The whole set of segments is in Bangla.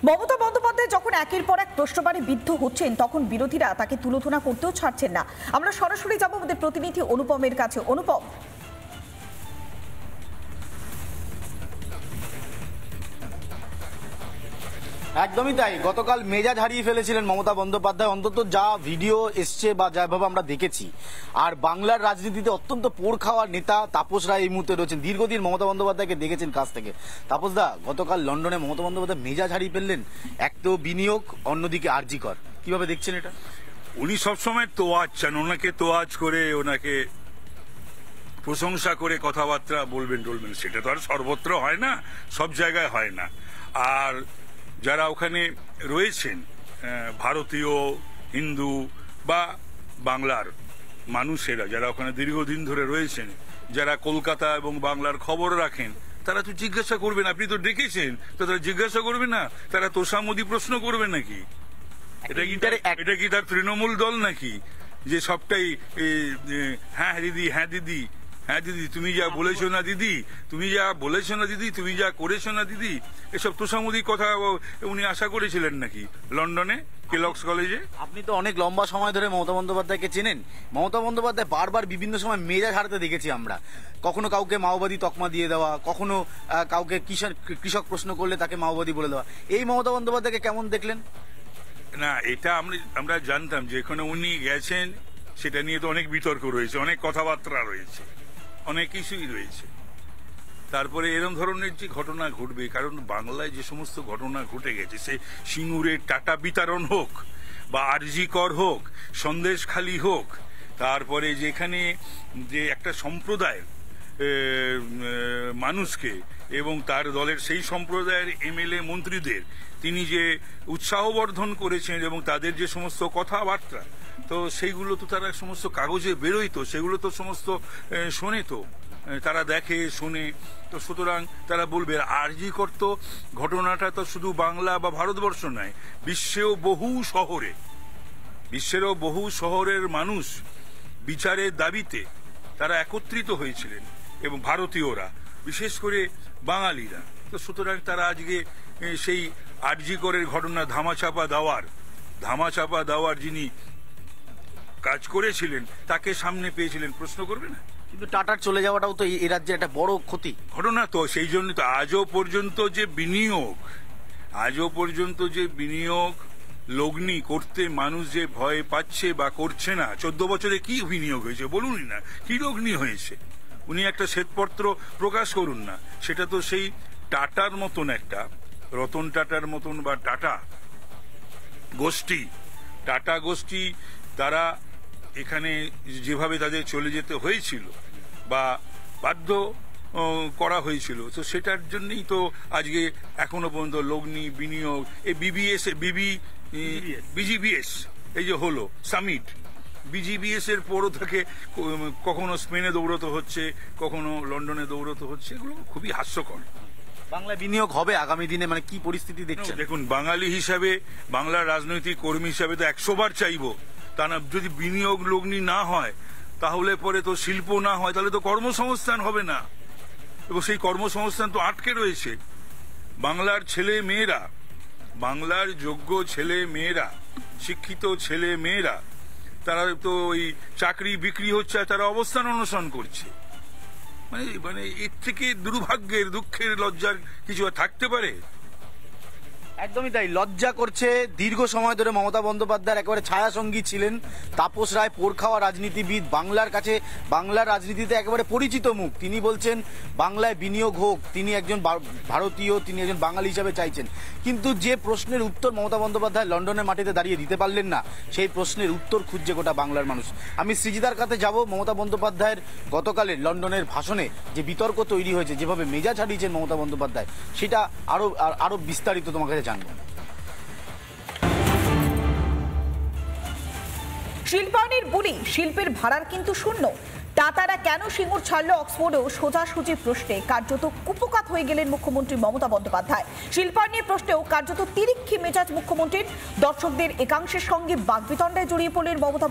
মমতা বন্দ্যোপাধ্যায় যখন একের পর এক প্রশ্নবাণে বিদ্ধ হচ্ছেন তখন বিরোধীরা তাকে তুলোধনা করতেও ছাড়ছেন না। আমরা সরাসরি যাব আমাদের প্রতিনিধি অনুপমের কাছে। অনুপম, একদমই তাই। গতকাল মেজাজ হারিয়ে ফেলেছিলেন মমতা বন্দ্যোপাধ্যায়, অন্তত যা ভিডিও এসছে বা যাভাবে আমরা দেখেছি। আর বাংলার রাজনীতিতে অত্যন্ত পোড় খাওয়ার নেতা তাপস রায় এই মুহূর্তে রয়েছেন। দীর্ঘদিন মমতা বন্দ্যোপাধ্যায়কে দেখেছেন কাছ থেকে। তাপসদা, গতকাল লন্ডনে মমতা বন্দ্যোপাধ্যায় মেজাজ হারিয়ে ফেললেন, এক তো বিনিয়োগ, অন্যদিকে আরজিকর। কিভাবে দেখছেন এটা? উনি সবসময় তোয়াজ চান, ওনাকে তোয়াজ করে, ওনাকে প্রশংসা করে কথাবার্তা বলবেন টলবেন, সেটা তো আর সর্বত্র হয় না, সব জায়গায় হয় না। আর যারা ওখানে রয়েছেন ভারতীয়, হিন্দু বা বাংলার মানুষেরা, যারা ওখানে দীর্ঘদিন ধরে রয়েছেন, যারা কলকাতা এবং বাংলার খবর রাখেন, তারা তো জিজ্ঞাসা করবেন। আপনি তো ডেকেছেন, তো তারা জিজ্ঞাসা করবে না? তারা তোষামোদি প্রশ্ন করবে নাকি? এটা কি তার তৃণমূল দল নাকি যে সবটাই হ্যাঁ দিদি, হ্যাঁ দিদি, হ্যাঁ দিদি, তুমি যা বলেছো না দিদি, তুমি যা বলেছো না দিদি, তুমি যা করেছো না দিদি, এসব তোষামোদির কথা উনি আশা করেছিলেন নাকি লন্ডনে কেলগস কলেজে? আপনি তো অনেক লম্বা সময় ধরে মমতা বন্দ্যোপাধ্যায়কে চেনেন। মমতা বন্দ্যোপাধ্যায় বারবার বিভিন্ন সময় মেজাজ হারাতে দেখেছি আমরা। কখনো কাউকে মাওবাদী তকমা দিয়ে দেওয়া, কখনো কাউকে কৃষক প্রশ্ন করলে তাকে মাওবাদী বলে দেওয়া। এই মমতা বন্দ্যোপাধ্যায়কে কেমন দেখলেন? না, এটা আমরা জানতাম যে এখানে উনি গেছেন, সেটা নিয়ে তো অনেক বিতর্ক রয়েছে, অনেক কথাবার্তা রয়েছে, অনেক কিছুই রয়েছে। তারপরে এরকম ধরনের যে ঘটনা ঘটবে, কারণ বাংলায় যে সমস্ত ঘটনা ঘটে গেছে, সে সিঙ্গুরের টাটা বিতরণ হোক বা আরজিকর হোক, সন্দেশখালি হোক, তারপরে যেখানে যে একটা সম্প্রদায়ের মানুষকে এবং তার দলের সেই সম্প্রদায়ের এমএলএ মন্ত্রীদের তিনি যে উৎসাহবর্ধন করেছেন এবং তাদের যে সমস্ত কথাবার্তা, তো সেইগুলো তো তারা সমস্ত কাগজে বেরোয়, তো সেগুলো তো সমস্ত শোনে, তো তারা দেখে শোনে, তো সুতরাং তারা বলবে। আরজিকর তো ঘটনাটা তো শুধু বাংলা বা ভারতবর্ষ নয়, বিশ্বেরও বহু শহরের মানুষ বিচারের দাবিতে তারা একত্রিত হয়েছিলেন, এবং ভারতীয়রা, বিশেষ করে বাঙালিরা। তো সুতরাং তারা আজকে সেই আরজিকরের ঘটনা ধামাচাপা দেওয়ার যিনি কাজ করেছিলেন তাকে সামনে পেয়েছিলেন, প্রশ্ন করবে না? কিন্তু টাটার চলে যাওয়াটাও তো এই রাজ্যে একটা বড় ক্ষতি ঘটনা। তো সেই জন্য তো আজও পর্যন্ত যে বিনিয়োগ লগ্নি করতে মানুষ যে ভয় পাচ্ছে বা করছে না, 14 বছরে কি বিনিয়োগ হয়েছে বলুনই না, কি লগ্নি হয়েছে? উনি একটা শ্বেতপত্র প্রকাশ করুন না। সেটা তো সেই টাটার মতন, একটা রতন টাটার মতন বা টাটা গোষ্ঠী, তারা এখানে যেভাবে তাদের চলে যেতে হয়েছিল বা বাধ্য করা হয়েছিল, তো সেটার জন্যই তো আজকে এখনো পর্যন্ত লগ্নি বিনিয়োগ, এই বিজিবিএস এই যে হলো সামিট, বিজিবিএস এর পরও থেকে কখনো স্পেনে দৌড়তে হচ্ছে, কখনো লন্ডনে দৌড়তে হচ্ছে, এগুলো খুবই হাস্যকর। বাংলা বিনিয়োগ হবে আগামী দিনে, মানে কি পরিস্থিতি দেখছেন? দেখুন, বাঙালি হিসাবে, বাংলার রাজনৈতিক কর্মী হিসাবে তো 100 বার চাইবো, তা না যদি বিনিয়োগ লগ্নি না হয়, তাহলে পরে তো শিল্প না হয়, তাহলে তো কর্মসংস্থান হবে না, এবং সেই কর্মসংস্থান তো আটকে রয়েছে। বাংলার ছেলে মেয়েরা, বাংলার যোগ্য ছেলে মেয়েরা, শিক্ষিত ছেলে মেয়েরা, তারা তো ওই চাকরি বিক্রি হচ্ছে, তারা অবস্থান অনশন করছে। মানে এর থেকে দুর্ভাগ্যের, দুঃখের, লজ্জার কিছু থাকতে পারে? একদমই তাই, লজ্জা করছে। দীর্ঘ সময় ধরে মমতা বন্দ্যোপাধ্যায়ের একেবারে ছায়াসঙ্গী ছিলেন তাপস রায়, পোড় খাওয়া রাজনীতিবিদ, বাংলার কাছে বাংলার রাজনীতিতে একেবারে পরিচিত মুখ। তিনি বলছেন বাংলায় বিনিয়োগ হোক, তিনি একজন ভারতীয়, তিনি একজন বাঙালি হিসাবে চাইছেন। কিন্তু যে প্রশ্নের উত্তর মমতা বন্দ্যোপাধ্যায় লন্ডনের মাটিতে দাঁড়িয়ে দিতে পারলেন না, সেই প্রশ্নের উত্তর খুঁজছে গোটা বাংলার মানুষ। আমি সৃজিদার কাছে যাব। মমতা বন্দ্যোপাধ্যায়ের গতকালের লন্ডনের ভাষণে যে বিতর্ক তৈরি হয়েছে, যেভাবে মেজাজ হারিয়েছেন মমতা বন্দ্যোপাধ্যায়, সেটা আরো বিস্তারিত তোমার কাছে জানবো। শিল্পায়নের বুলি, শিল্পের ভাড়ার কিন্তু শূন্য। টাটারা কেন সিঙ্গুর ছাড়লো অক্সফোর্ডেও সোজাসুজি প্রশ্নে কার্যত কুপকাত হয়ে গেলেন মুখ্যমন্ত্রী মমতা বন্দ্যোপাধ্যায়। শিল্পায়নের প্রশ্নেও কার্যত তিরিক্ষি মেজাজ মুখ্যমন্ত্রীর। দর্শকদের একাংশের সঙ্গে বাগবিতণ্ডায় জড়িয়ে পড়লেন মমতা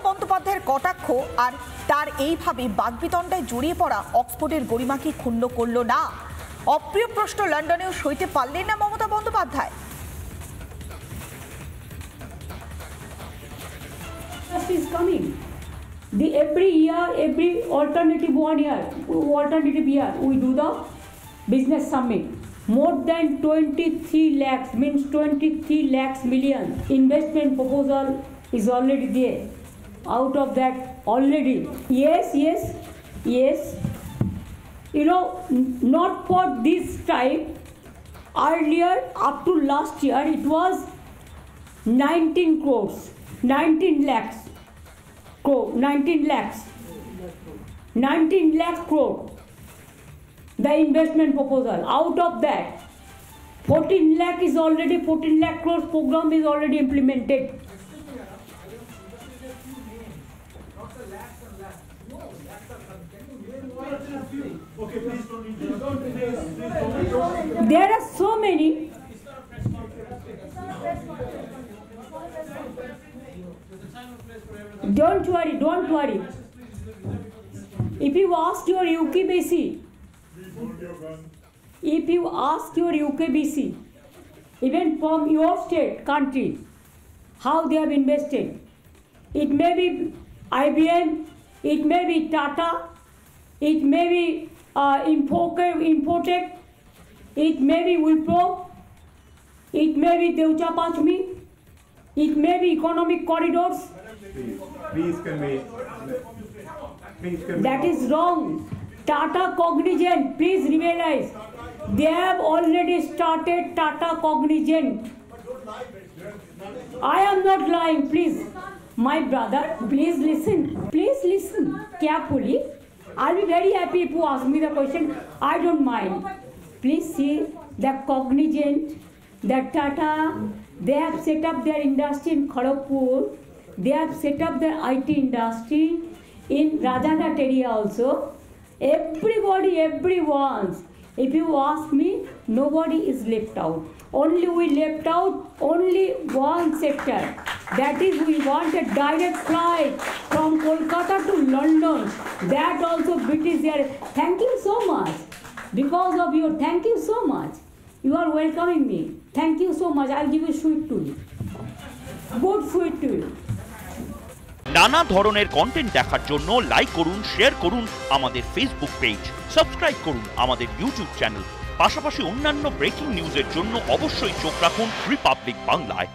বন্দ্যোপাধ্যায়ের কটাক্ষ আর তার এইভাবে বাগবিতণ্ডায় জড়িয়ে পড়া অক্সফোর্ডের গরিমাকে ক্ষুণ্ণ করল না। অপ্রিয় প্রশ্ন লন্ডনেও সইতে পারলেন না Mamata Bandyopadhyay. Is coming. Every year, every alternative year, we do the business summit. More than 23 lakhs, means 23 lakhs million investment proposal is already there. Out of that, already, yes. You know, not for this type. Earlier, up to last year, it was 19 crores, 19 lakhs. 19 lakh crore, the investment proposal. Out of that, 14 lakh crores program is already implemented. There are so many. Don't worry. If you ask your UKBC, even from your state, country, how they have invested, it may be IBM, it may be Tata, it may be Infotech, it may be Wipro, it may be Deutsche Pachmi, it may be Economic Corridors. Please convey. That is wrong. Tata Cognizant, please realize, they have already started Tata Cognizant. I am not lying, please. My brother, please listen carefully. I'll be very happy if you ask me the question. I don't mind. Please see the Cognizant, the Tata, they have set up their industry in Kharagpur. They have set up their IT industry in Rajaghat area also. Everyone. If you ask me, nobody is left out. Only we left out only one sector. That is, we want a direct flight from Kolkata to London. That also British there. Thank you so much. Because of you, thank you so much. You are welcoming me. Thank you so much. I'll give a sweet to you. Good sweet to you. নানা ধরনের কন্টেন্ট দেখার জন্য লাইক করুন, শেয়ার করুন আমাদের ফেসবুক পেজ, সাবস্ক্রাইব করুন আমাদের ইউটিউব চ্যানেল। পাশাপাশি অন্যান্য ব্রেকিং নিউজের জন্য অবশ্যই চোখ রাখুন রিপাবলিক বাংলায়।